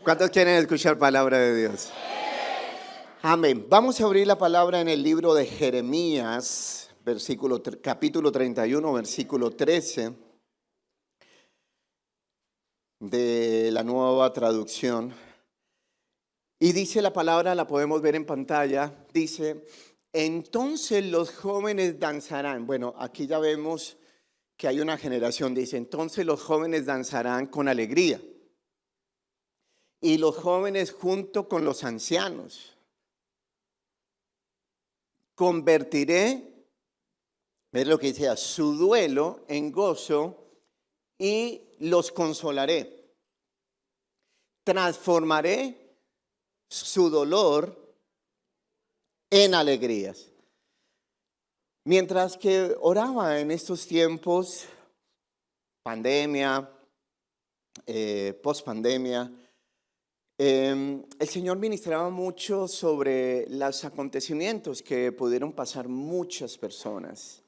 ¿Cuántos quieren escuchar palabra de Dios? Amén. Vamos a abrir la palabra en el libro de Jeremías, capítulo 31, versículo 13, de la Nueva Traducción. Y dice la palabra, la podemos ver en pantalla, dice: entonces los jóvenes danzarán. Bueno, aquí ya vemos que hay una generación, dice: entonces los jóvenes danzarán con alegría. Y los jóvenes junto con los ancianos. Convertiré, es lo que dice, su duelo en gozo y los consolaré. Transformaré su dolor en alegrías. Mientras que oraba en estos tiempos, pandemia, pospandemia, el Señor ministraba mucho sobre los acontecimientos que pudieron pasar muchas personas.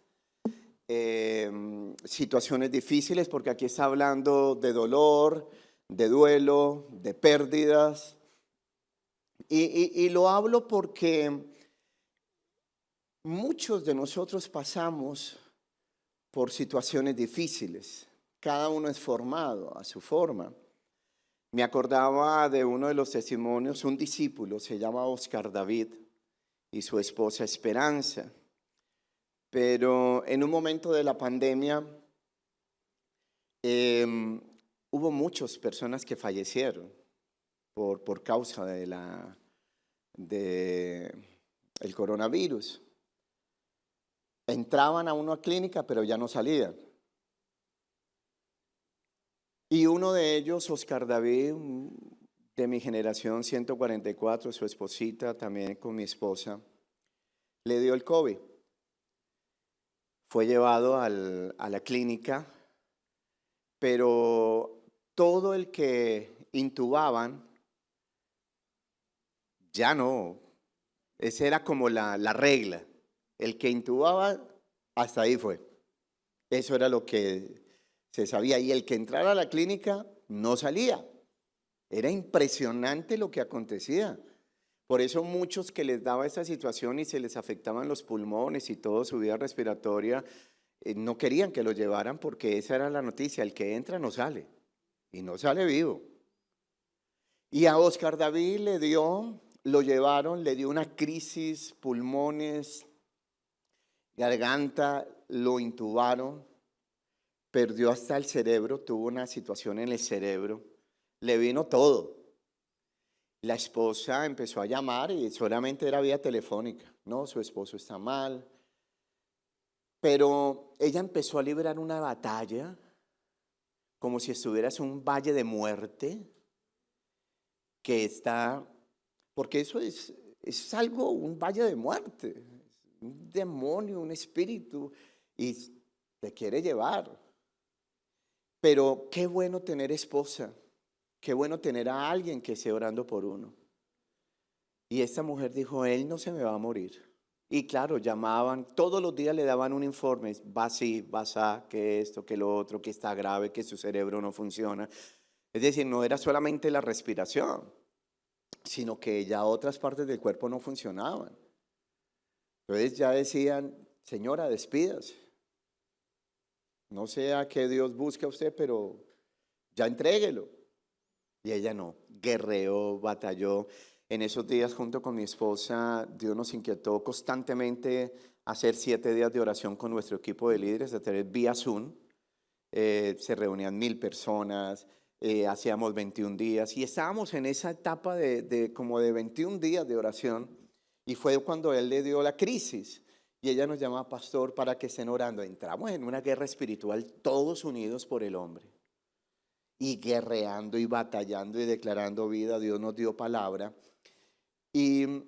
Situaciones difíciles, porque aquí está hablando de dolor, de duelo, de pérdidas. Y lo hablo porque muchos de nosotros pasamos por situaciones difíciles. Cada uno es formado a su forma. Me acordaba de uno de los testimonios, un discípulo, se llama Oscar David, y su esposa Esperanza. Pero en un momento de la pandemia hubo muchas personas que fallecieron por causa del coronavirus. Entraban a una clínica, pero ya no salían. Y uno de ellos, Oscar David, de mi generación 144, su esposita, también con mi esposa, le dio el COVID. Fue llevado a la clínica, pero todo el que intubaban, ya no. Esa era como la regla. El que intubaba, hasta ahí fue. Eso era lo que se sabía. Y el que entrara a la clínica no salía. Era impresionante lo que acontecía. Por eso muchos que les daba esta situación y se les afectaban los pulmones y todo su vida respiratoria, no querían que lo llevaran, porque esa era la noticia: el que entra no sale, y no sale vivo. Y a Oscar David lo llevaron, le dio una crisis, pulmones, garganta, lo intubaron, perdió hasta el cerebro, tuvo una situación en el cerebro, le vino todo. La esposa empezó a llamar y solamente era vía telefónica. No, su esposo está mal. Pero ella empezó a librar una batalla como si estuvieras en un valle de muerte que está, porque eso es algo, un valle de muerte, un demonio, un espíritu, y te quiere llevar. Pero qué bueno tener esposa, qué bueno tener a alguien que esté orando por uno. Y esta mujer dijo: él no se me va a morir. Y claro, llamaban, todos los días le daban un informe: va así, va así, que esto, que lo otro, que está grave, que su cerebro no funciona. Es decir, no era solamente la respiración, sino que ya otras partes del cuerpo no funcionaban. Entonces ya decían: señora, despídase. No sé a qué Dios busca a usted, pero ya entréguelo. Y ella no, guerreó, batalló. En esos días, junto con mi esposa, Dios nos inquietó constantemente a hacer 7 días de oración con nuestro equipo de líderes, a través vía Zoom. Se reunían 1000 personas, hacíamos 21 días y estábamos en esa etapa como de 21 días de oración, y fue cuando él le dio la crisis y ella nos llama: pastor, para que estén orando. Entramos en una guerra espiritual, todos unidos por el hombre, y guerreando y batallando y declarando vida. Dios nos dio palabra y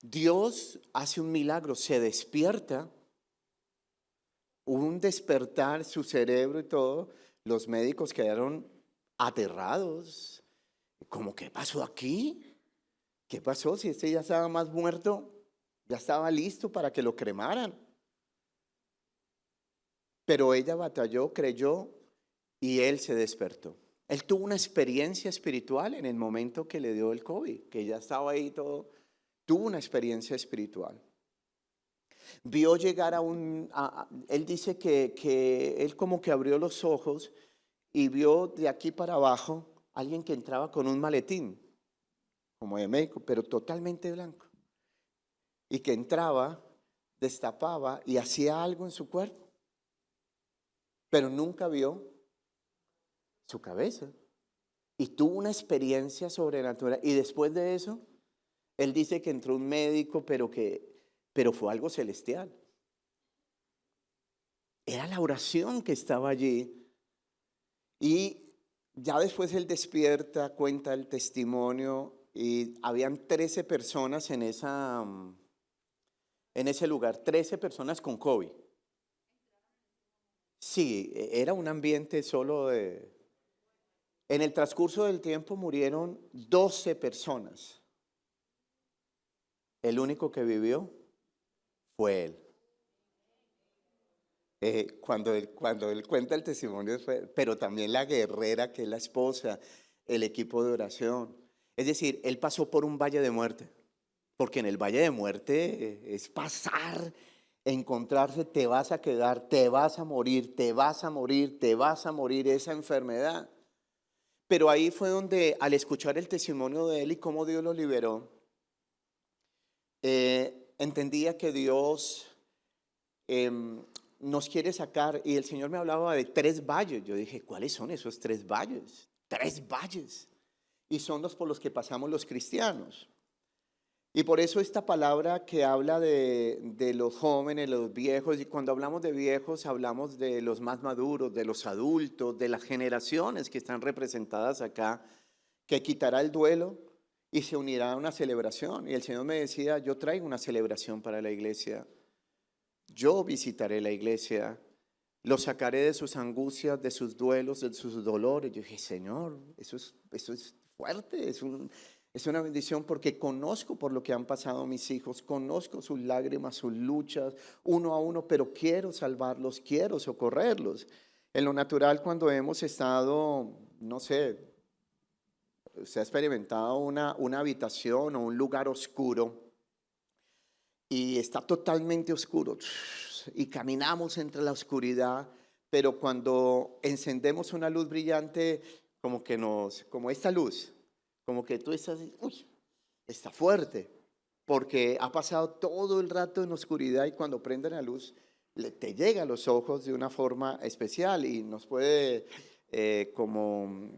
Dios hace un milagro, se despierta, un despertar, su cerebro y todo. Los médicos quedaron aterrados, como: ¿qué pasó aquí? ¿Qué pasó? Si este ya estaba más muerto, ya estaba listo para que lo cremaran. Pero ella batalló, creyó, y él se despertó. Él tuvo una experiencia espiritual en el momento que le dio el COVID, que ya estaba ahí todo. Tuvo una experiencia espiritual. Vio llegar él dice que él como que abrió los ojos y vio de aquí para abajo alguien que entraba con un maletín, como de médico, pero totalmente blanco. Y que entraba, destapaba y hacía algo en su cuerpo, pero nunca vio su cabeza. Y tuvo una experiencia sobrenatural. Y después de eso, él dice que entró un médico, pero fue algo celestial. Era la oración que estaba allí. Y ya después él despierta, cuenta el testimonio y habían 13 personas en ese lugar, 13 personas con COVID. Sí, era un ambiente solo de... En el transcurso del tiempo murieron 12 personas. El único que vivió fue él. Cuando él cuenta el testimonio, pero también la guerrera que es la esposa, el equipo de oración. Es decir, él pasó por un valle de muerte, porque en el valle de muerte es pasar, encontrarse, te vas a quedar, te vas a morir, te vas a morir, te vas a morir esa enfermedad. Pero ahí fue donde, al escuchar el testimonio de él y cómo Dios lo liberó, entendía que Dios nos quiere sacar, y el Señor me hablaba de 3 valles. Yo dije, ¿cuáles son esos 3 valles? 3 valles. Y son los por los que pasamos los cristianos. Y por eso esta palabra que habla de los jóvenes, los viejos, y cuando hablamos de viejos hablamos de los más maduros, de los adultos, de las generaciones que están representadas acá, que quitará el duelo y se unirá a una celebración. Y el Señor me decía, yo traigo una celebración para la iglesia. Yo visitaré la iglesia, los sacaré de sus angustias, de sus duelos, de sus dolores. Yo dije, Señor, eso es fuerte, es una bendición porque conozco por lo que han pasado mis hijos, conozco sus lágrimas, sus luchas, uno a uno, pero quiero salvarlos, quiero socorrerlos. En lo natural, cuando hemos estado, no sé, se ha experimentado una habitación o un lugar oscuro, y está totalmente oscuro y caminamos entre la oscuridad, pero cuando encendemos una luz brillante, como esta luz, como que tú estás, uy, está fuerte, porque ha pasado todo el rato en oscuridad y cuando prende la luz, te llega a los ojos de una forma especial y nos puede como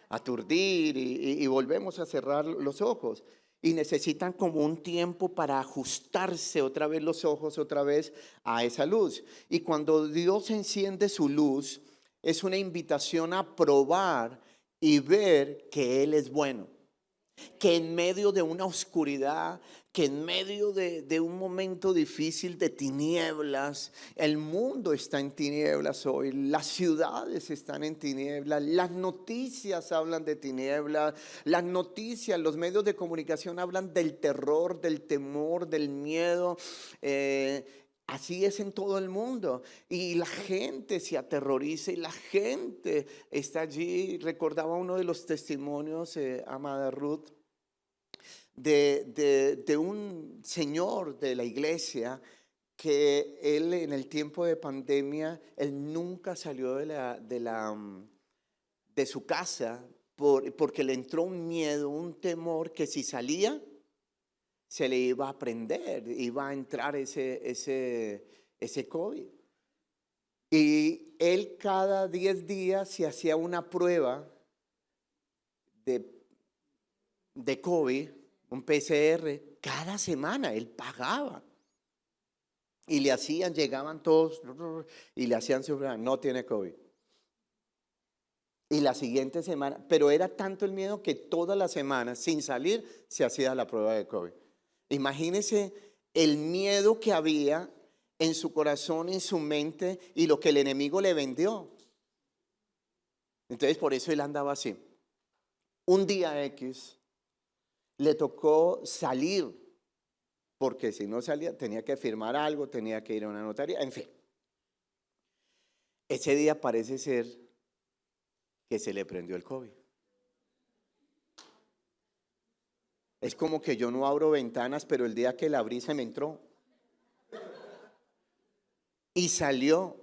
aturdir y volvemos a cerrar los ojos. Y necesitan como un tiempo para ajustarse otra vez los ojos, otra vez a esa luz. Y cuando Dios enciende su luz, es una invitación a probar y ver que Él es bueno. Que en medio de una oscuridad, que en medio de un momento difícil de tinieblas, el mundo está en tinieblas hoy, las ciudades están en tinieblas, las noticias hablan de tinieblas, las noticias, los medios de comunicación hablan del terror, del temor, del miedo. Así es en todo el mundo y la gente se aterroriza y la gente está allí. Recordaba uno de los testimonios, amada Ruth, de un señor de la iglesia que él en el tiempo de pandemia, él nunca salió de su casa porque le entró un miedo, un temor que si salía se le iba a prender, iba a entrar ese COVID. Y él cada 10 días se hacía una prueba de COVID, un PCR, cada semana, él pagaba. Y le hacían, llegaban todos y le hacían su prueba, no tiene COVID. Y la siguiente semana, pero era tanto el miedo que todas las semanas, sin salir, se hacía la prueba de COVID. Imagínense el miedo que había en su corazón, en su mente y lo que el enemigo le vendió. Entonces por eso él andaba así. Un día X le tocó salir, porque si no salía tenía que firmar algo, tenía que ir a una notaría, en fin. Ese día parece ser que se le prendió el COVID. Es como que yo no abro ventanas, pero el día que la abrí se me entró. Y salió.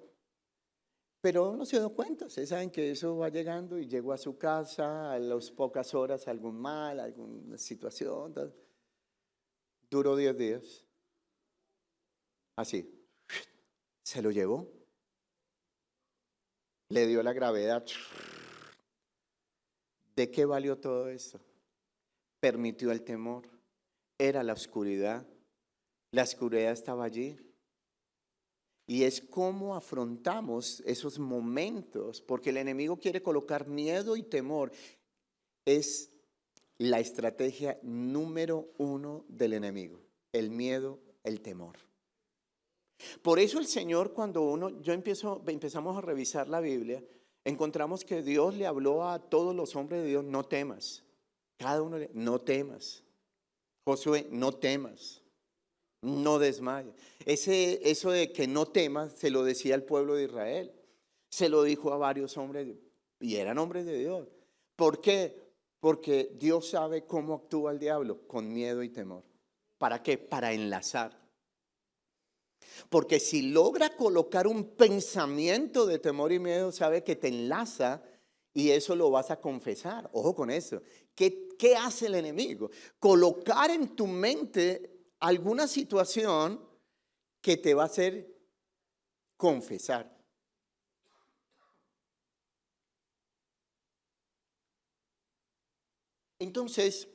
Pero no se dio cuenta. Ustedes saben que eso va llegando y llegó a su casa a las pocas horas, algún mal, alguna situación. Tal. Duró 10 días. Así. Se lo llevó. Le dio la gravedad. ¿De qué valió todo esto? Permitió el temor. Era la oscuridad. La oscuridad estaba allí. Y es cómo afrontamos esos momentos, porque el enemigo quiere colocar miedo y temor. Es la estrategia número 1 del enemigo, el miedo, el temor. Por eso el Señor, cuando empezamos a revisar la Biblia, encontramos que Dios le habló a todos los hombres de Dios, no temas. Cada uno, no temas. Josué, no temas. No desmayes. Eso de que no temas se lo decía al pueblo de Israel. Se lo dijo a varios hombres y eran hombres de Dios. ¿Por qué? Porque Dios sabe cómo actúa el diablo, con miedo y temor. ¿Para qué? Para enlazar. Porque si logra colocar un pensamiento de temor y miedo, sabe que te enlaza y eso lo vas a confesar. Ojo con eso. ¿Qué hace el enemigo? Colocar en tu mente alguna situación que te va a hacer confesar. Entonces,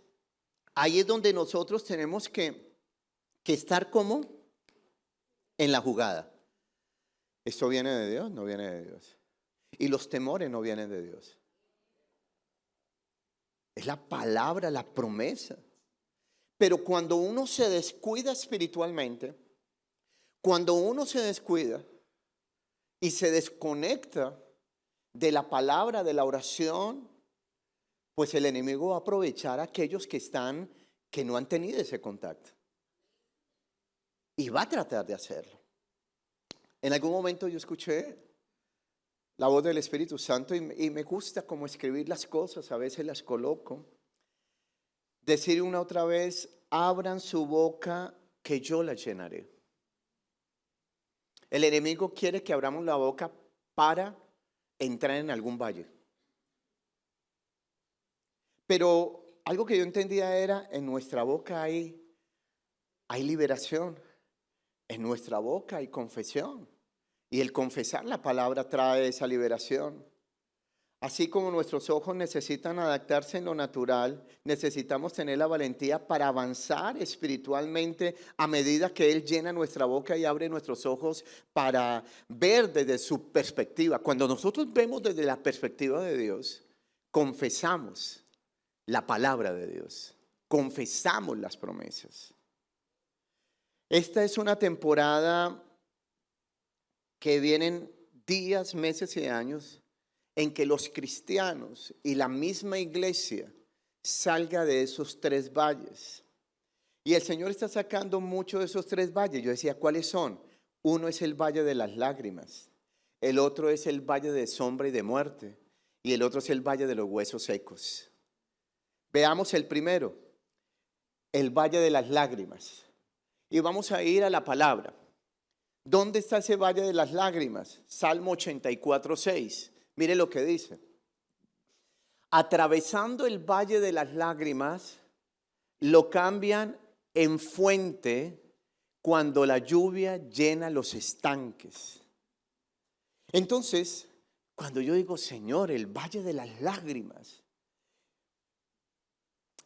ahí es donde nosotros tenemos que estar como en la jugada. ¿Esto viene de Dios? No viene de Dios. Y los temores no vienen de Dios. Es la palabra, la promesa. Pero cuando uno se descuida espiritualmente, cuando uno se descuida y se desconecta de la palabra, de la oración, pues el enemigo va a aprovechar a aquellos que no han tenido ese contacto. Y va a tratar de hacerlo. En algún momento yo escuché la voz del Espíritu Santo y me gusta como escribir las cosas, a veces las coloco. Decir una otra vez, abran su boca que yo la llenaré. El enemigo quiere que abramos la boca para entrar en algún valle. Pero algo que yo entendía era, en nuestra boca hay liberación, en nuestra boca hay confesión. Y el confesar la palabra trae esa liberación. Así como nuestros ojos necesitan adaptarse en lo natural, necesitamos tener la valentía para avanzar espiritualmente a medida que Él llena nuestra boca y abre nuestros ojos para ver desde su perspectiva. Cuando nosotros vemos desde la perspectiva de Dios, confesamos la palabra de Dios, confesamos las promesas. Esta es una temporada que vienen días, meses y años en que los cristianos y la misma iglesia salga de esos 3 valles. Y el Señor está sacando mucho de esos 3 valles. Yo decía, ¿cuáles son? Uno es el valle de las lágrimas, el otro es el valle de sombra y de muerte, y el otro es el valle de los huesos secos. Veamos el primero, el valle de las lágrimas. Y vamos a ir a la palabra. ¿Dónde está ese valle de las lágrimas? Salmo 84:6. Mire lo que dice. Atravesando el valle de las lágrimas, lo cambian en fuente cuando la lluvia llena los estanques. Entonces, cuando yo digo, Señor, el valle de las lágrimas,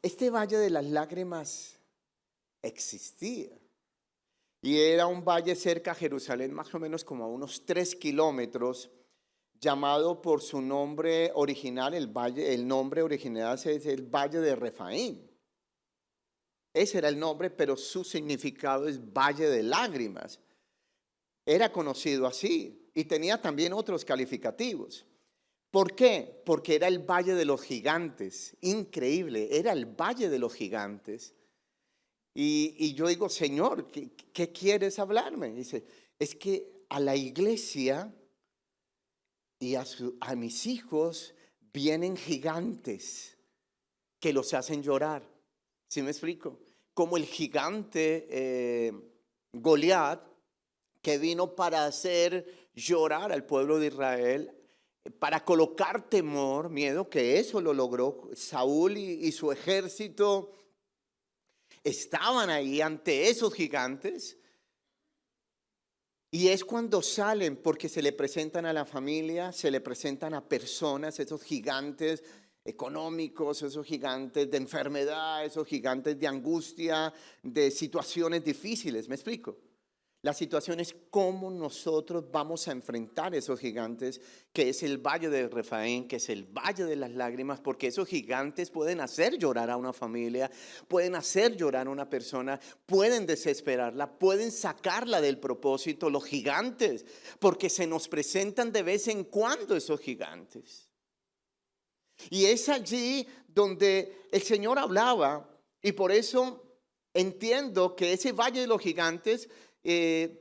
este valle de las lágrimas existía. Y era un valle cerca a Jerusalén, más o menos como a unos 3 kilómetros, llamado por su nombre original, el nombre original es el Valle de Refaín. Ese era el nombre, pero su significado es Valle de Lágrimas. Era conocido así y tenía también otros calificativos. ¿Por qué? Porque era el Valle de los Gigantes. Increíble, era el Valle de los Gigantes. Y yo digo, Señor, ¿qué quieres hablarme? Dice, es que a la iglesia y a mis hijos vienen gigantes que los hacen llorar. ¿Sí me explico? Como el gigante Goliat, que vino para hacer llorar al pueblo de Israel, para colocar temor, miedo, que eso lo logró Saúl y su ejército. Estaban ahí ante esos gigantes. Y es cuando salen, porque se le presentan a la familia, se le presentan a personas, esos gigantes económicos, esos gigantes de enfermedad, esos gigantes de angustia, de situaciones difíciles. ¿Me explico? La situación es cómo nosotros vamos a enfrentar esos gigantes, que es el valle de Refaín, que es el valle de las lágrimas, porque esos gigantes pueden hacer llorar a una familia, pueden hacer llorar a una persona, pueden desesperarla, pueden sacarla del propósito, los gigantes, porque se nos presentan de vez en cuando esos gigantes. Y es allí donde el Señor hablaba, y por eso entiendo que ese valle de los gigantes,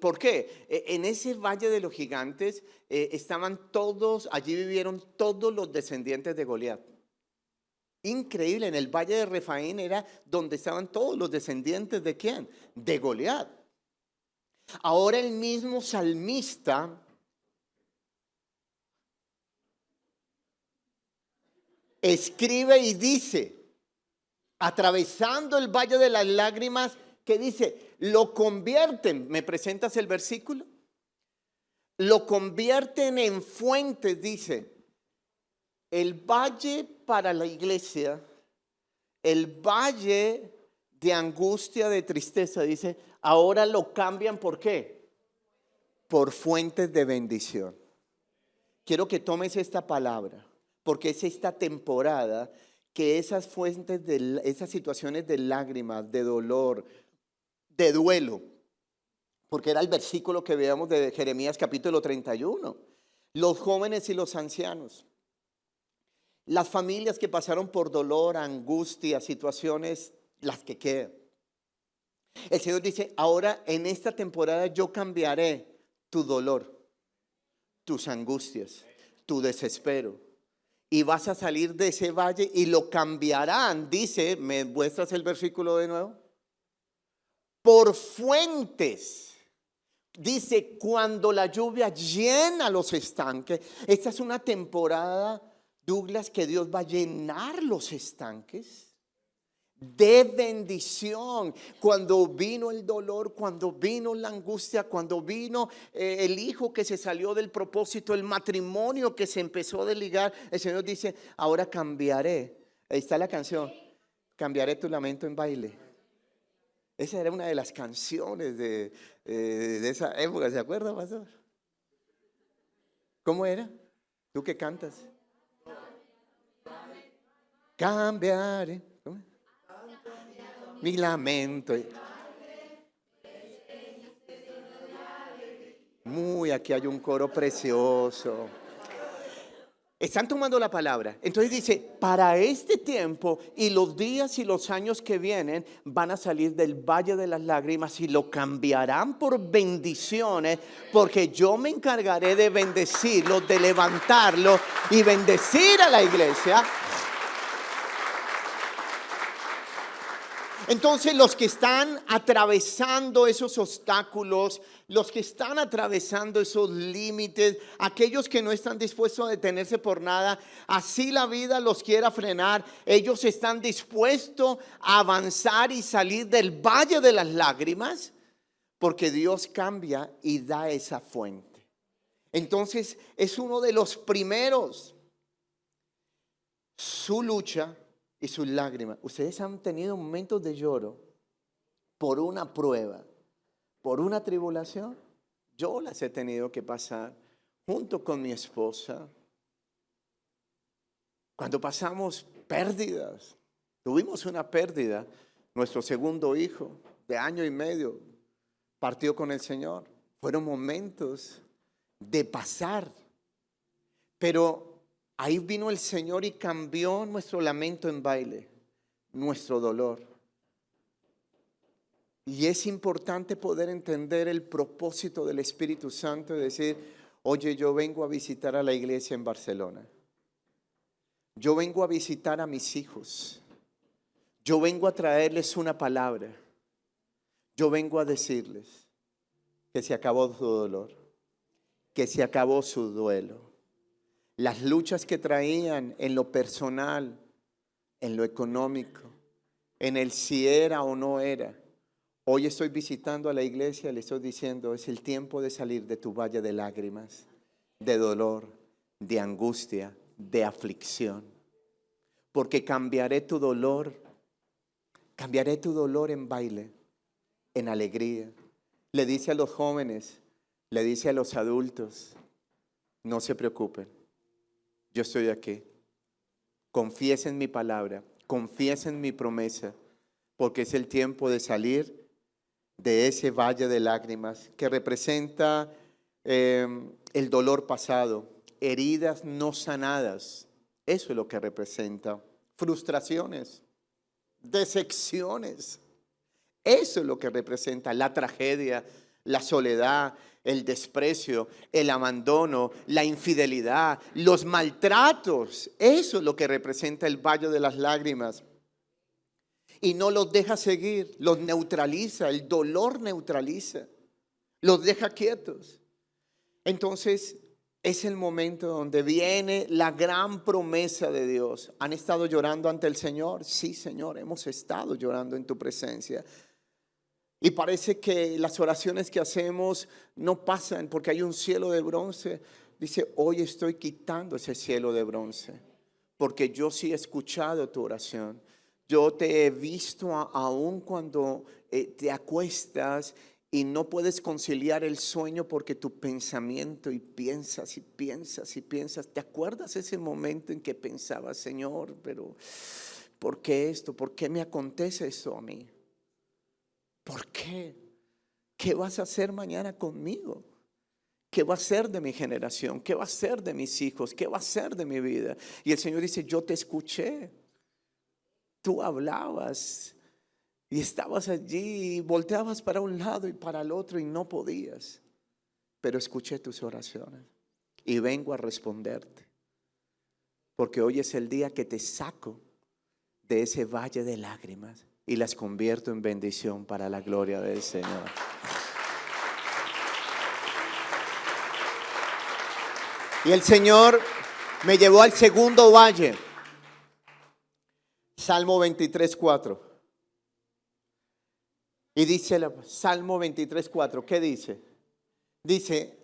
¿por qué? En ese valle de los gigantes estaban todos, allí vivieron todos los descendientes de Goliat. Increíble, en el valle de Refaín era donde estaban todos los descendientes ¿de quién? De Goliat. Ahora el mismo salmista escribe y dice, atravesando el valle de las lágrimas, que dice, lo convierten, ¿me presentas el versículo? Lo convierten en fuentes, dice. El valle para la iglesia, el valle de angustia, de tristeza, dice, ahora lo cambian, ¿por qué? Por fuentes de bendición. Quiero que tomes esta palabra, porque es esta temporada que esas fuentes, esas situaciones de lágrimas, de dolor, de duelo, porque era el versículo que veíamos de Jeremías capítulo 31, los jóvenes y los ancianos, las familias que pasaron por dolor, angustia, situaciones, las que quedan. El Señor dice, ahora en esta temporada yo cambiaré tu dolor, tus angustias, tu desespero. Y vas a salir de ese valle y lo cambiarán, dice, ¿me muestras el versículo de nuevo? Por fuentes. Dice, cuando la lluvia llena los estanques. Esta es una temporada, Douglas, que Dios va a llenar los estanques de bendición. Cuando vino el dolor, cuando vino la angustia, cuando vino el hijo que se salió del propósito, el matrimonio que se empezó a desligar, el Señor dice, ahora cambiaré. Ahí está la canción, cambiaré tu lamento en baile. Esa era una de las canciones de esa época, ¿se acuerda, pastor? ¿Cómo era? ¿Tú que cantas? Cambiaré. ¿Cómo? Mi lamento. Muy, aquí hay un coro precioso. Están tomando la palabra. Entonces dice, para este tiempo y los días y los años que vienen van a salir del valle de las lágrimas y lo cambiarán por bendiciones, porque yo me encargaré de bendecirlo, de levantarlo y bendecir a la iglesia. Entonces los que están atravesando esos obstáculos, los que están atravesando esos límites, aquellos que no están dispuestos a detenerse por nada, así la vida los quiera frenar, ellos están dispuestos a avanzar y salir del valle de las lágrimas, porque Dios cambia y da esa fuente. Entonces es uno de los primeros, su lucha y sus lágrimas. Ustedes han tenido momentos de lloro por una prueba, por una tribulación. Yo las he tenido que pasar junto con mi esposa. Cuando pasamos pérdidas, tuvimos una pérdida. Nuestro segundo hijo de 1.5 años partió con el Señor. Fueron momentos de pasar, pero ahí vino el Señor y cambió nuestro lamento en baile, nuestro dolor. Y es importante poder entender el propósito del Espíritu Santo y decir, oye, yo vengo a visitar a la iglesia en Barcelona. Yo vengo a visitar a mis hijos. Yo vengo a traerles una palabra. Yo vengo a decirles que se acabó su dolor, que se acabó su duelo. Las luchas que traían en lo personal, en lo económico, en el si era o no era. Hoy estoy visitando a la iglesia, le estoy diciendo, es el tiempo de salir de tu valle de lágrimas, de dolor, de angustia, de aflicción. Porque cambiaré tu dolor en baile, en alegría. Le dice a los jóvenes, le dice a los adultos, no se preocupen, yo estoy aquí. Confiesen mi palabra, confiesen mi promesa, porque es el tiempo de salir de ese valle de lágrimas que representa el dolor pasado, heridas no sanadas. Eso es lo que representa. Frustraciones, decepciones. Eso es lo que representa la tragedia, la soledad, el desprecio, el abandono, la infidelidad, los maltratos. Eso es lo que representa el valle de las lágrimas. Y no los deja seguir, los neutraliza, el dolor neutraliza, los deja quietos. Entonces es el momento donde viene la gran promesa de Dios. ¿Han estado llorando ante el Señor? Sí, Señor, hemos estado llorando en tu presencia. Y parece que las oraciones que hacemos no pasan porque hay un cielo de bronce. Dice, hoy estoy quitando ese cielo de bronce, porque yo sí he escuchado tu oración. Yo te he visto aún cuando te acuestas y no puedes conciliar el sueño porque tu pensamiento y piensas y piensas y piensas. ¿Te acuerdas ese momento en que pensabas, Señor, pero ¿por qué esto? ¿Por qué me acontece eso a mí? ¿Por qué? ¿Qué vas a hacer mañana conmigo? ¿Qué va a ser de mi generación? ¿Qué va a ser de mis hijos? ¿Qué va a ser de mi vida? Y el Señor dice, yo te escuché. Tú hablabas y estabas allí y volteabas para un lado y para el otro y no podías. Pero escuché tus oraciones y vengo a responderte. Porque hoy es el día que te saco de ese valle de lágrimas y las convierto en bendición para la gloria del Señor. Y el Señor me llevó al segundo valle. Salmo 23:4. Y dice Salmo 23:4, ¿qué dice? Dice,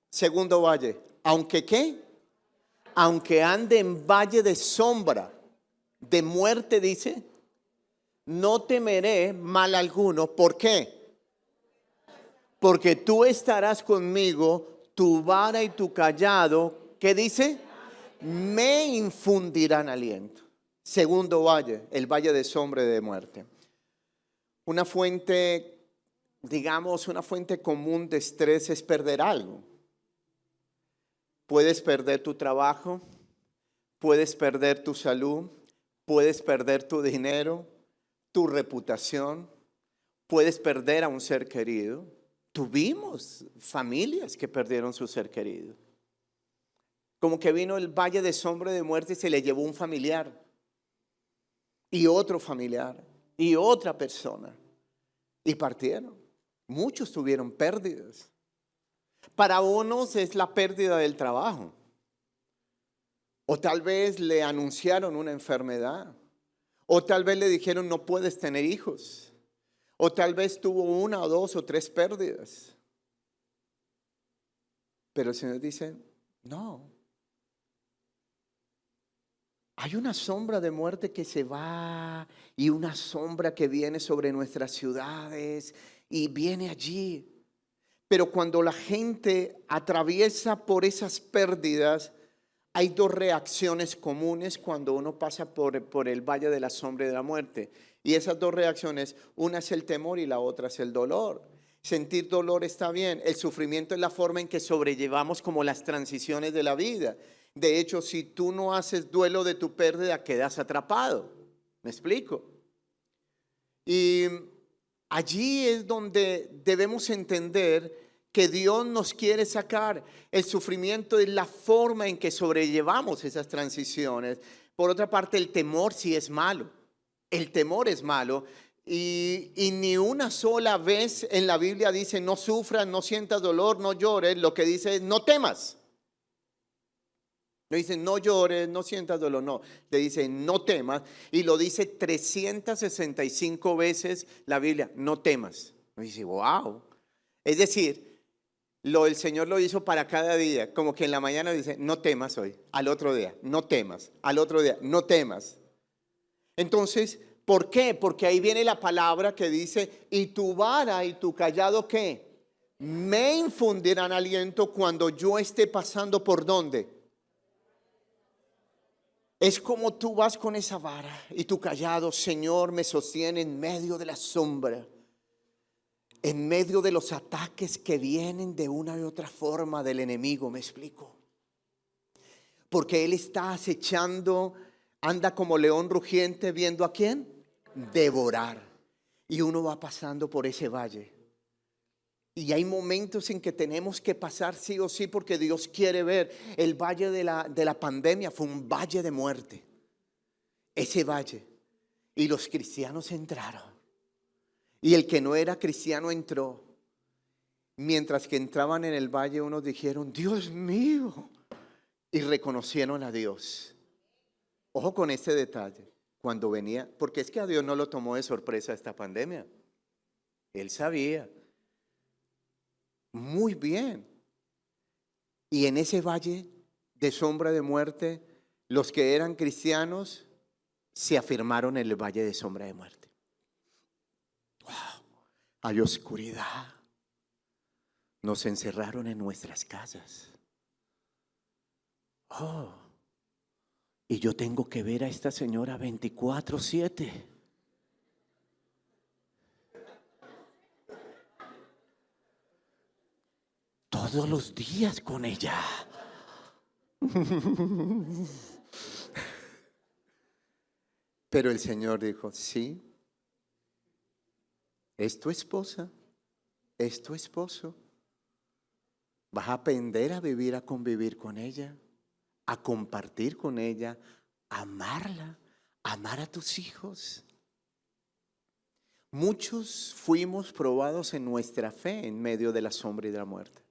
segundo valle, ¿aunque qué? Aunque ande en valle de sombra, de muerte, dice, no temeré mal alguno. ¿Por qué? Porque tú estarás conmigo, tu vara y tu cayado, ¿qué dice? Me infundirán aliento. Segundo valle, el valle de sombra y de muerte. Una fuente, digamos, una fuente común de estrés es perder algo. Puedes perder tu trabajo, puedes perder tu salud, puedes perder tu dinero, tu reputación, puedes perder a un ser querido. Tuvimos familias que perdieron su ser querido. Como que vino el valle de sombra y de muerte y se le llevó un familiar. Y otro familiar, y otra persona, y partieron. Muchos tuvieron pérdidas. Para unos es la pérdida del trabajo, o tal vez le anunciaron una enfermedad, o tal vez le dijeron no puedes tener hijos, o tal vez tuvo una o dos o tres pérdidas. Pero el Señor dice, no. Hay una sombra de muerte que se va y una sombra que viene sobre nuestras ciudades y viene allí. Pero cuando la gente atraviesa por esas pérdidas, hay dos reacciones comunes cuando uno pasa por el valle de la sombra y de la muerte. Y esas dos reacciones, una es el temor y la otra es el dolor. Sentir dolor está bien. El sufrimiento es la forma en que sobrellevamos como las transiciones de la vida. De hecho, si tú no haces duelo de tu pérdida, quedas atrapado. ¿Me explico? Y allí es donde debemos entender que Dios nos quiere sacar. El sufrimiento es la forma en que sobrellevamos esas transiciones. Por otra parte, el temor sí es malo. El temor es malo. Y ni una sola vez en la Biblia dice no sufras, no sientas dolor, no llores. Lo que dice es no temas. No dice no llores, no sientas dolor, no. Le dice no temas. Y lo dice 365 veces la Biblia, no temas. Y dice, wow. Es decir, el Señor lo hizo para cada día. Como que en la mañana dice, no temas hoy. Al otro día, no temas. Al otro día, no temas. Entonces, ¿por qué? Porque ahí viene la palabra que dice, y tu vara y tu callado, ¿qué? Me infundirán aliento cuando yo esté pasando por ¿dónde? Es como tú vas con esa vara y tu callado, Señor, me sostiene en medio de la sombra, en medio de los ataques que vienen de una y otra forma del enemigo, ¿me explico? Porque él está acechando, anda como león rugiente viendo a quién, devorar. Y uno va pasando por ese valle. Y hay momentos en que tenemos que pasar sí o sí porque Dios quiere ver. El valle de la pandemia fue un valle de muerte. Ese valle. Y los cristianos entraron. Y el que no era cristiano entró. Mientras que entraban en el valle, unos dijeron, Dios mío. Y reconocieron a Dios. Ojo con este detalle. Cuando venía, porque es que a Dios no lo tomó de sorpresa esta pandemia. Él sabía muy bien. Y en ese valle de sombra de muerte, los que eran cristianos se afirmaron en el valle de sombra de muerte. Wow. Hay oscuridad. Nos encerraron en nuestras casas. Oh. Y yo tengo que ver a esta señora 24/7. Todos los días con ella. Pero el Señor dijo, sí, es tu esposa, es tu esposo. Vas a aprender a vivir, a convivir con ella, a compartir con ella, a amarla, a amar a tus hijos. Muchos fuimos probados en nuestra fe en medio de la sombra y de la muerte.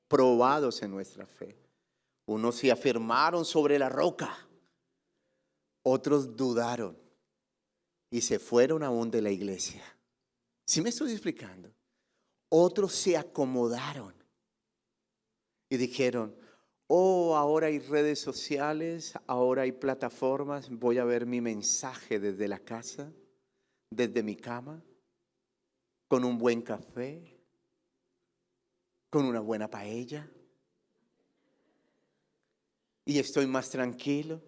Probados en nuestra fe. Unos se afirmaron sobre la roca, otros dudaron y se fueron aún de la iglesia. ¿Sí me estoy explicando? Otros se acomodaron y dijeron, oh, ahora hay redes sociales, ahora hay plataformas, voy a ver mi mensaje desde la casa, desde mi cama, con un buen café, con una buena paella. Y estoy más tranquilo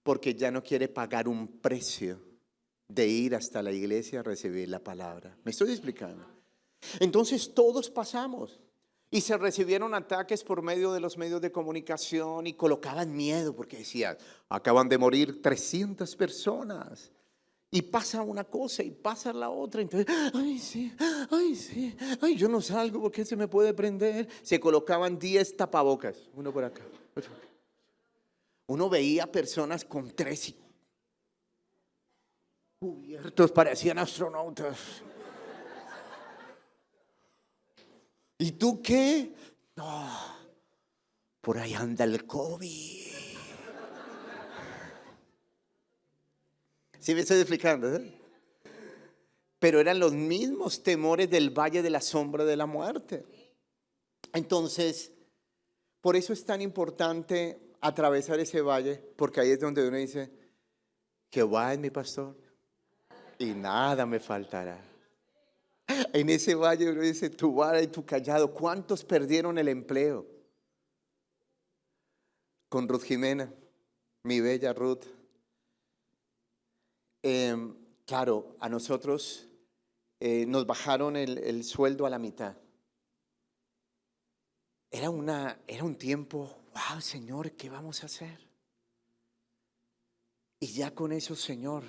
porque ya no quiere pagar un precio de ir hasta la iglesia a recibir la palabra. ¿Me estoy explicando? Entonces todos pasamos y se recibieron ataques por medio de los medios de comunicación y colocaban miedo porque decían, acaban de morir 300 personas. Y pasa una cosa y pasa la otra. Entonces, ay sí, ay yo no salgo porque se me puede prender. Se colocaban 10 tapabocas, uno por acá. Uno veía personas con 3 cubiertos, parecían astronautas. ¿Y tú qué? No, por ahí anda el COVID. ¿Sí me estoy explicando? Pero eran los mismos temores del valle de la sombra de la muerte. Entonces, por eso es tan importante atravesar ese valle, porque ahí es donde uno dice, Jehová es mi pastor y nada me faltará. En ese valle uno dice, tu vara y tu callado. ¿Cuántos perdieron el empleo? Con Ruth Jimena, mi bella Ruth. Claro, a nosotros nos bajaron el sueldo a la mitad. Era un tiempo, wow, Señor, ¿qué vamos a hacer? Y ya con eso, Señor,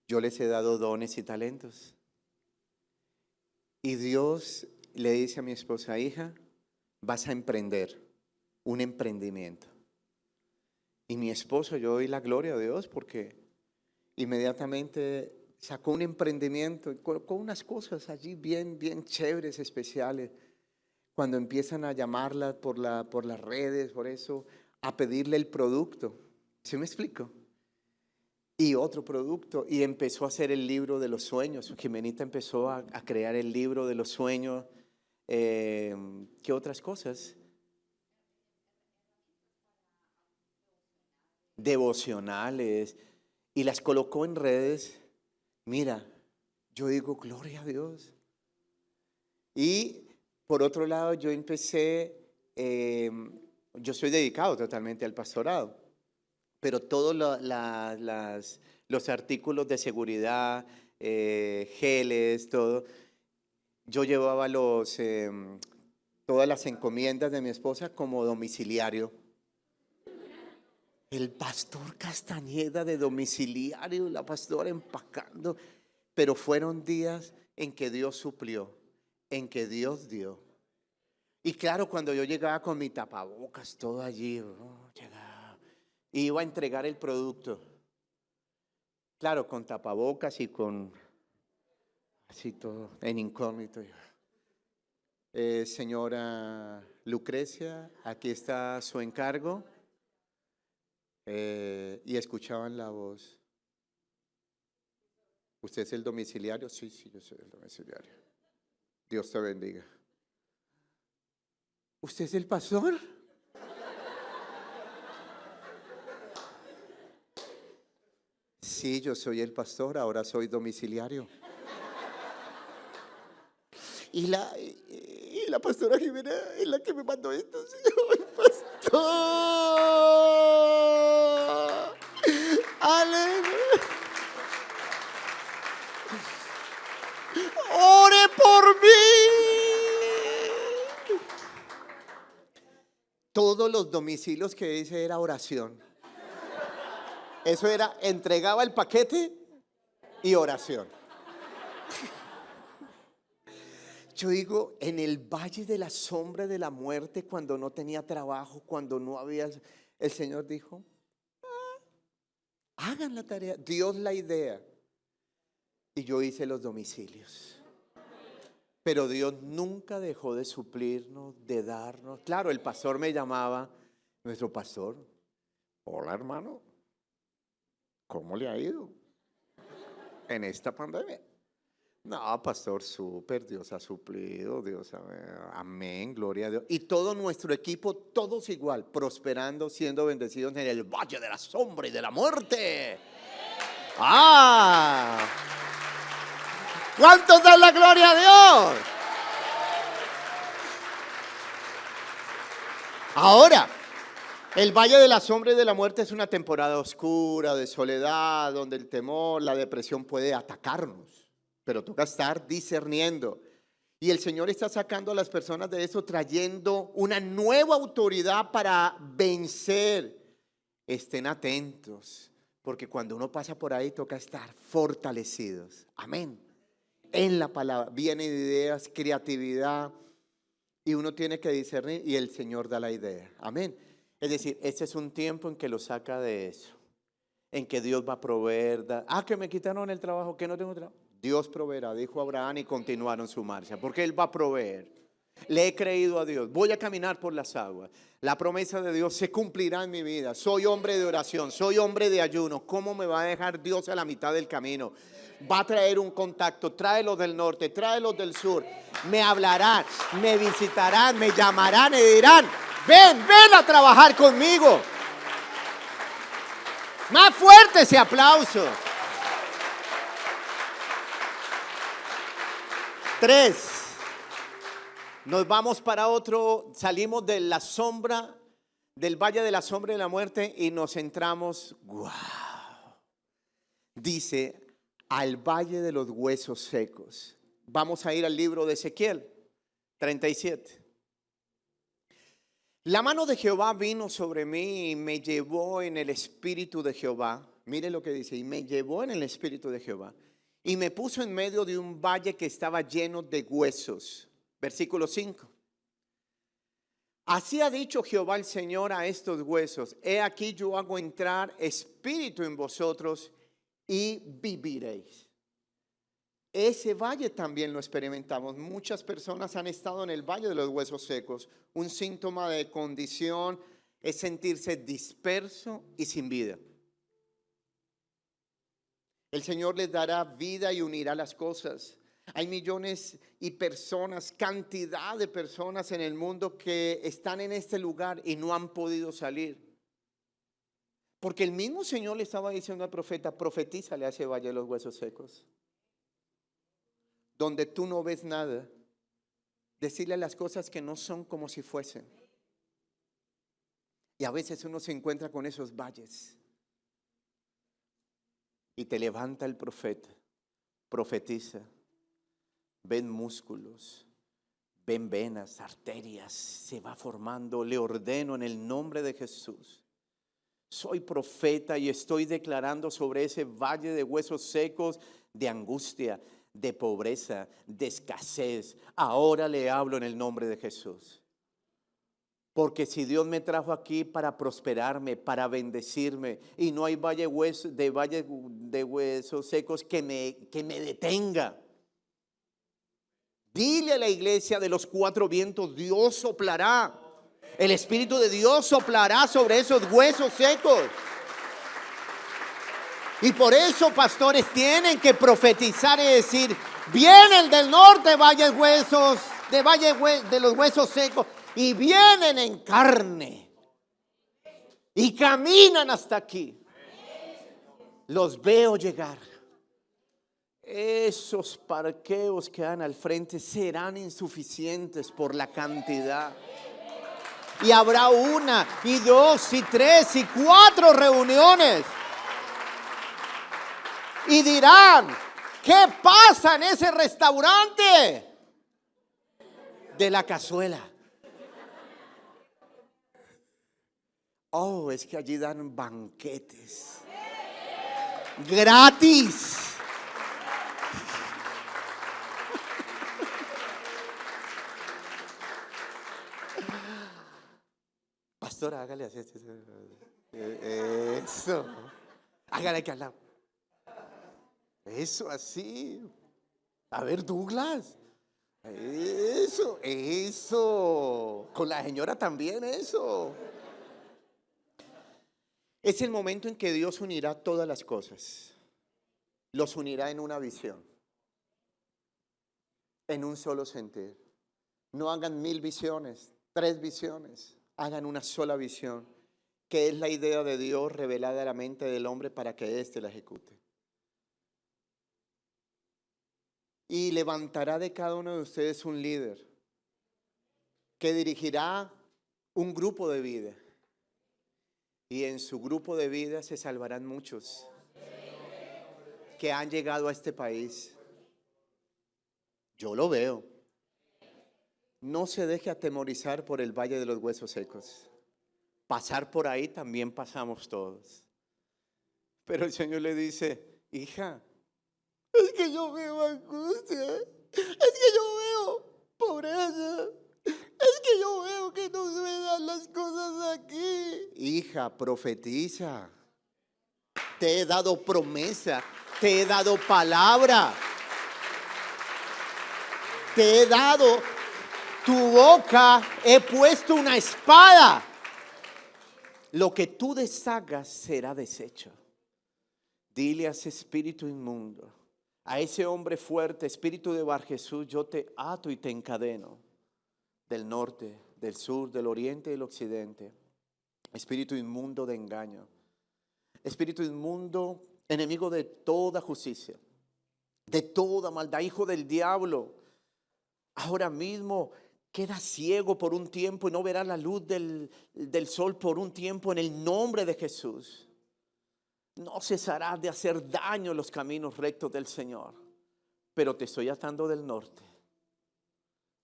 yo les he dado dones y talentos. Y Dios le dice a mi esposa: hija, vas a emprender un emprendimiento. Y mi esposo, yo doy la gloria a Dios porque inmediatamente sacó un emprendimiento y colocó unas cosas allí bien, bien chéveres, especiales. Cuando empiezan a llamarla por las redes, por eso, a pedirle el producto. ¿Sí me explico? Y otro producto. Y empezó a hacer el libro de los sueños. Jimenita empezó a crear el libro de los sueños. ¿Qué otras cosas? Devocionales. Y las colocó en redes. Mira, yo digo, gloria a Dios. Y por otro lado, yo empecé, yo soy dedicado totalmente al pastorado, pero todos los artículos de seguridad, geles, todo, yo llevaba todas las encomiendas de mi esposa como domiciliario. El pastor Castañeda de domiciliario, la pastora empacando, pero fueron días en que Dios suplió, en que Dios dio. Y claro, cuando yo llegaba con mi tapabocas, todo allí, llegaba, iba a entregar el producto. Claro, con tapabocas y con así todo, en incógnito. Señora Lucrecia, aquí está su encargo. Y escuchaban la voz. ¿Usted es el domiciliario? Sí, yo soy el domiciliario. Dios te bendiga. ¿Usted es el pastor? Sí, yo soy el pastor, ahora soy domiciliario. Y la pastora Jimena es la que me mandó esto, señor pastor. Aleluya. Ore por mí. Todos los domicilios que hice era oración. Eso era, entregaba el paquete y oración. Yo digo, en el valle de la sombra de la muerte, cuando no tenía trabajo, cuando no había, el Señor dijo, hagan la tarea, Dios la idea. Y yo hice los domicilios. Pero Dios nunca dejó de suplirnos, de darnos. Claro, el pastor me llamaba, nuestro pastor, hola hermano, ¿cómo le ha ido en esta pandemia? No, pastor, súper, Dios ha suplido, Dios, amén, gloria a Dios. Y todo nuestro equipo, todos igual, prosperando, siendo bendecidos en el valle de la sombra y de la muerte. ¡Ah! ¿Cuántos dan la gloria a Dios? Ahora, el valle de la sombra y de la muerte es una temporada oscura, de soledad, donde el temor, la depresión puede atacarnos. Pero toca estar discerniendo. Y el Señor está sacando a las personas de eso, trayendo una nueva autoridad para vencer. Estén atentos, porque cuando uno pasa por ahí toca estar fortalecidos. Amén. En la palabra vienen ideas, creatividad, y uno tiene que discernir y el Señor da la idea. Amén. Es decir, este es un tiempo en que lo saca de eso, en que Dios va a proveer. Que me quitaron el trabajo, que no tengo trabajo. Dios proveerá, dijo Abraham, y continuaron su marcha, porque Él va a proveer. Le he creído a Dios, voy a caminar por las aguas. La promesa de Dios se cumplirá en mi vida. Soy hombre de oración, soy hombre de ayuno. ¿Cómo me va a dejar Dios a la mitad del camino? Va a traer un contacto, tráelos del norte, tráelos del sur. Me hablarán, me visitarán, me llamarán y dirán, ven a trabajar conmigo. Más fuerte ese aplauso. 3. Nos vamos para otro, salimos de la sombra, del valle de la sombra y la muerte y nos entramos, wow. Dice, al valle de los huesos secos. Vamos a ir al libro de Ezequiel 37. La mano de Jehová vino sobre mí y me llevó en el espíritu de Jehová. Mire lo que dice, y me llevó en el espíritu de Jehová. y me puso en medio de un valle que estaba lleno de huesos. Versículo 5. Así ha dicho Jehová el Señor a estos huesos: he aquí yo hago entrar espíritu en vosotros y viviréis. Ese valle también lo experimentamos. Muchas personas han estado en el valle de los huesos secos. Un síntoma de condición es sentirse disperso y sin vida. El Señor les dará vida y unirá las cosas. Hay millones y personas, cantidad de personas en el mundo que están en este lugar y no han podido salir. Porque el mismo Señor le estaba diciendo al profeta: profetízale a ese valle de los huesos secos, donde tú no ves nada. Decirle las cosas que no son como si fuesen. Y a veces uno se encuentra con esos valles. Y te levanta el profeta, profetiza. Ven músculos, ven venas, arterias, se va formando. Le ordeno en el nombre de Jesús. Soy profeta y estoy declarando sobre ese valle de huesos secos, de angustia, de pobreza, de escasez. Ahora le hablo en el nombre de Jesús. Porque si Dios me trajo aquí para prosperarme, para bendecirme, y no hay valle de huesos secos que me detenga. Dile a la iglesia de los 4 vientos: Dios soplará. El Espíritu de Dios soplará sobre esos huesos secos. Y por eso, pastores, tienen que profetizar y decir: viene el del norte, valle de los huesos secos. Y vienen en carne y caminan hasta aquí. Los veo llegar. Esos parqueos que dan al frente serán insuficientes por la cantidad. Y habrá 1, y 2, y 3, y 4 reuniones. Y dirán: ¿qué pasa en ese restaurante de la cazuela? Oh, es que allí dan banquetes gratis. Pastora, hágale así. Eso. Hágale aquí al lado. Eso, así. A ver, Douglas. Eso. Con la señora también, eso. Es el momento en que Dios unirá todas las cosas. Los unirá en una visión. En un solo sentir. No hagan 1000 visiones, 3 visiones. Hagan una sola visión, que es la idea de Dios revelada a la mente del hombre para que éste la ejecute. Y levantará de cada uno de ustedes un líder que dirigirá un grupo de vida. Y en su grupo de vida se salvarán muchos que han llegado a este país. Yo lo veo. No se deje atemorizar por el valle de los huesos secos. Pasar por ahí también pasamos todos. Pero el Señor le dice: hija, es que yo veo angustia. Es que yo veo pobreza. Es que yo veo que no se me dan las cosas aquí. Hija, profetiza. Te he dado promesa. Te he dado palabra. Te he dado tu boca. He puesto una espada. Lo que tú deshagas será deshecho. Dile a ese espíritu inmundo, a ese hombre fuerte, espíritu de Bar Jesús: yo te ato y te encadeno. Del norte, del sur, del oriente y del occidente. Espíritu inmundo de engaño. Espíritu inmundo, enemigo de toda justicia, de toda maldad, hijo del diablo. Ahora mismo queda ciego por un tiempo y no verá la luz del sol por un tiempo en el nombre de Jesús. No cesará de hacer daño en los caminos rectos del Señor. Pero te estoy atando del norte.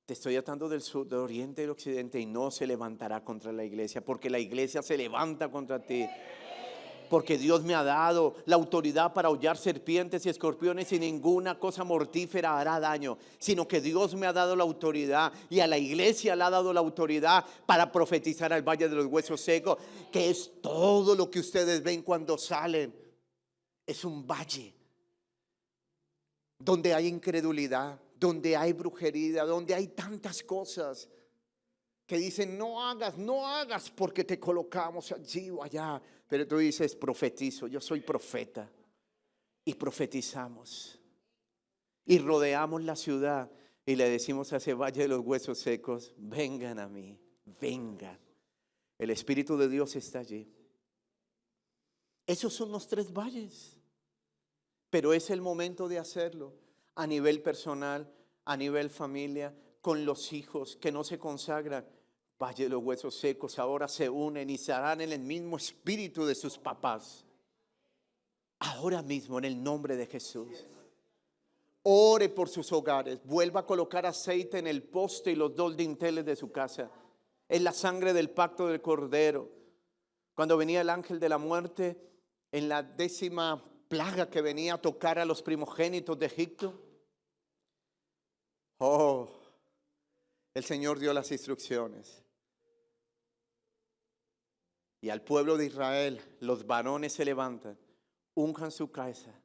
Te estoy atando del sur, del oriente y del occidente, y no se levantará contra la iglesia, porque la iglesia se levanta contra ti. Porque Dios me ha dado la autoridad para hollar serpientes y escorpiones y ninguna cosa mortífera hará daño. Sino que Dios me ha dado la autoridad y a la iglesia le ha dado la autoridad para profetizar al valle de los huesos secos. Que es todo lo que ustedes ven cuando salen. Es un valle donde hay incredulidad, donde hay brujería, donde hay tantas cosas que dicen no hagas porque te colocamos allí o allá. Pero tú dices profetizo, yo soy profeta. Y profetizamos. Y rodeamos la ciudad y le decimos a ese valle de los huesos secos, vengan a mí, vengan. El Espíritu de Dios está allí. Esos son los 3 valles. Pero es el momento de hacerlo a nivel personal, a nivel familia, con los hijos que no se consagran. Valle de los huesos secos ahora se unen y se harán en el mismo espíritu de sus papás. Ahora mismo en el nombre de Jesús. Ore por sus hogares. Vuelva a colocar aceite en el poste y los 2 dinteles de su casa. Es la sangre del pacto del Cordero. Cuando venía el ángel de la muerte en la 10ª plaga que venía a tocar a los primogénitos de Egipto. El Señor dio las instrucciones. Y al pueblo de Israel, los varones se levantan, unjan su cabeza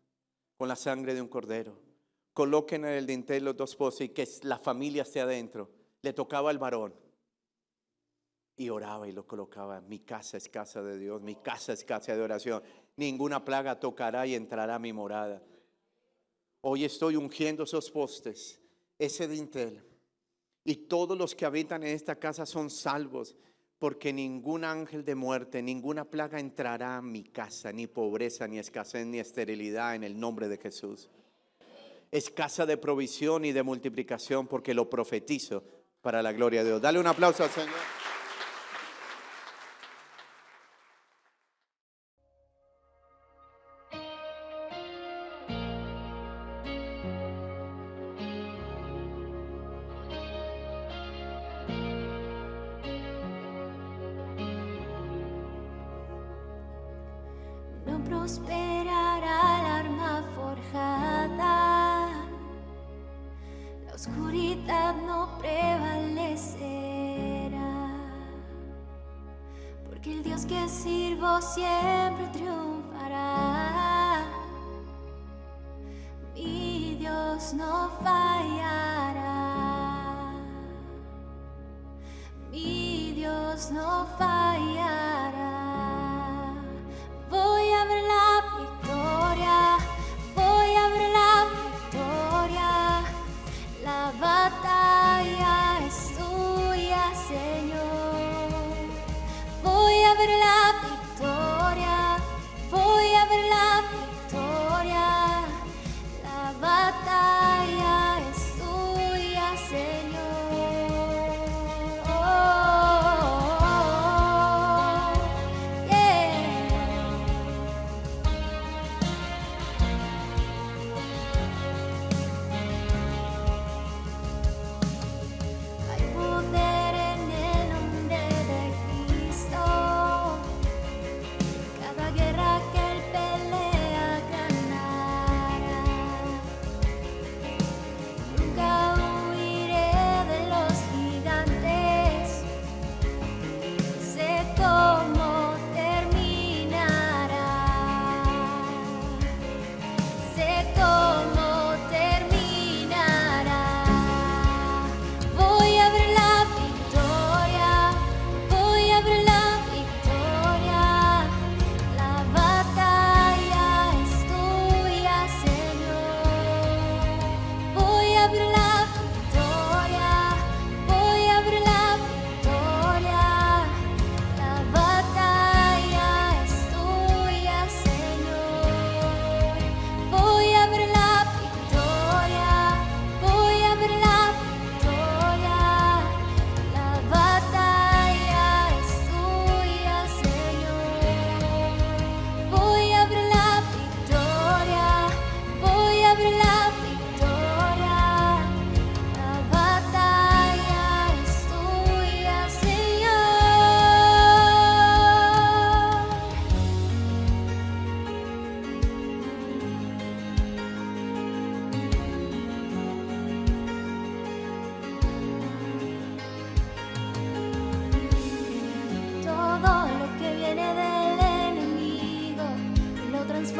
con la sangre de un cordero, coloquen en el dintel los 2 postes y que la familia esté adentro. Le tocaba al varón y oraba y lo colocaba. Mi casa es casa de Dios, mi casa es casa de oración. Ninguna plaga tocará y entrará a mi morada. Hoy estoy ungiendo esos postes, ese dintel. Y todos los que habitan en esta casa son salvos. Porque ningún ángel de muerte, ninguna plaga entrará a mi casa. Ni pobreza, ni escasez, ni esterilidad en el nombre de Jesús. Es casa de provisión y de multiplicación porque lo profetizo para la gloria de Dios. Dale un aplauso al Señor. No prosperará el arma forjada, la oscuridad no prevalecerá, porque el Dios que sirvo siempre triunfará. Mi Dios no fallará, mi Dios no fallará. Voy a ver la victoria, voy a ver la victoria. La batalla es tuya, Señor. Voy a ver la victoria,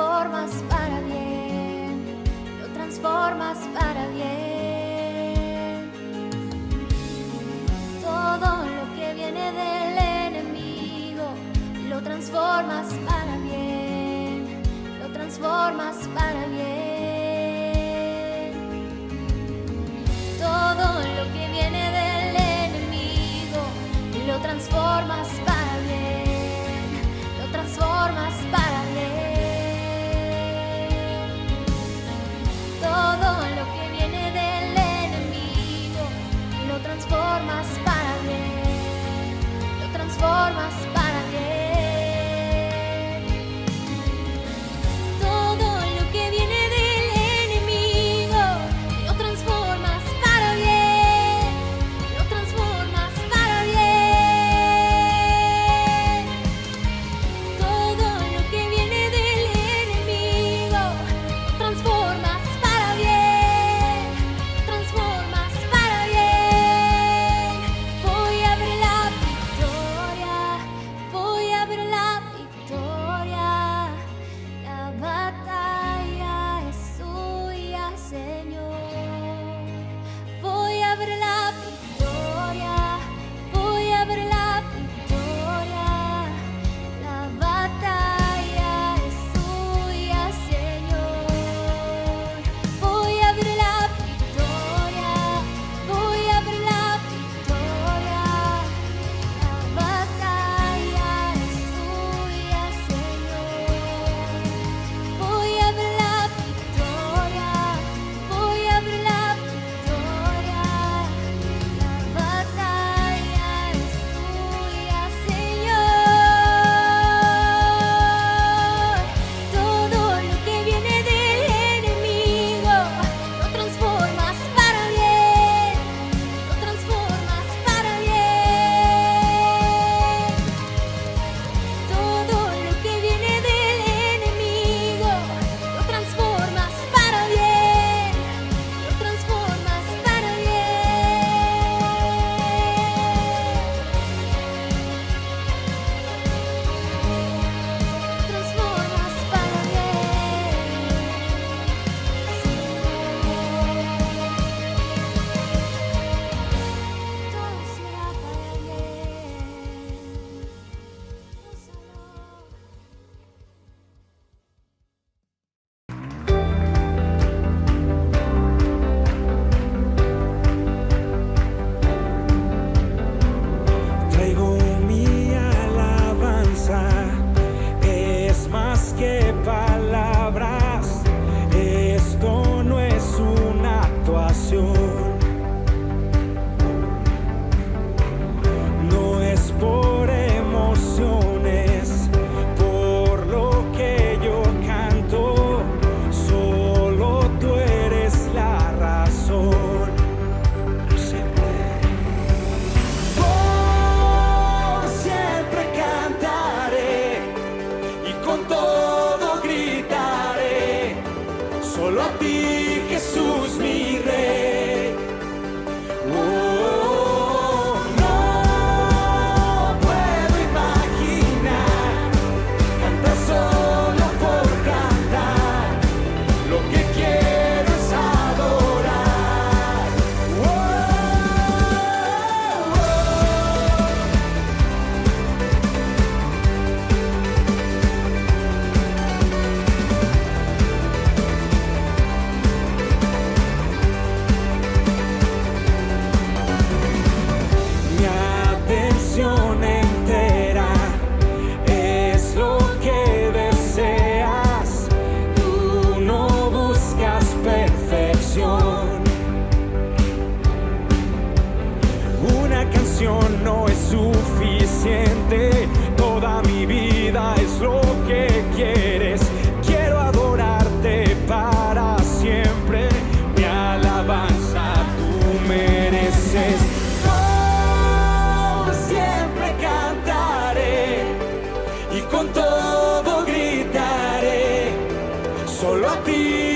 transformas para bien, lo transformas para bien. Todo lo que viene del enemigo, lo transformas para bien, lo transformas para bien. Todo lo que viene del enemigo, lo transformas para bien, lo transformas para bien. Todo lo que viene del enemigo, lo transformas para bien, lo transformas para bien. Todo lo que viene del enemigo, lo transformas para bien, lo transformas para bien. Todo lo que viene del enemigo, lo transformas para bien, lo transformas para bien. Voy a ver la victoria, voy a ver la victoria. La batalla es suya, Señor. Voy a ver la victoria, voy a ver la victoria. La batalla es suya, Señor. Voy a ver la victoria, voy a ver la victoria. La batalla es suya, Señor. Voy a ver la victoria, voy a ver la victoria. La batalla es suya, Señor. Todo lo que viene del enemigo, lo transformas para bien, lo transformas para bien. Todo lo que viene del enemigo, lo transformas para bien, lo transformas para bien. Transformas para bien, todo será para bien. Traigo mi alabanza, es más que palabras, esto no es una actuación, no es por emociones, por lo que yo canto, solo tú eres la razón. Por siempre cantaré y con todo gritaré, solo a ti, Jesús, mi Rey. No puedo imaginar cantar solo por cantar, lo que quiero es adorar. Mi atención entera es lo que deseas, tú no buscas perfección. Una canción no es suficiente, toda mi vida es lo que quieres. Quiero adorarte para siempre, mi alabanza tú mereces. Por siempre cantaré y con todo gritaré, solo a ti,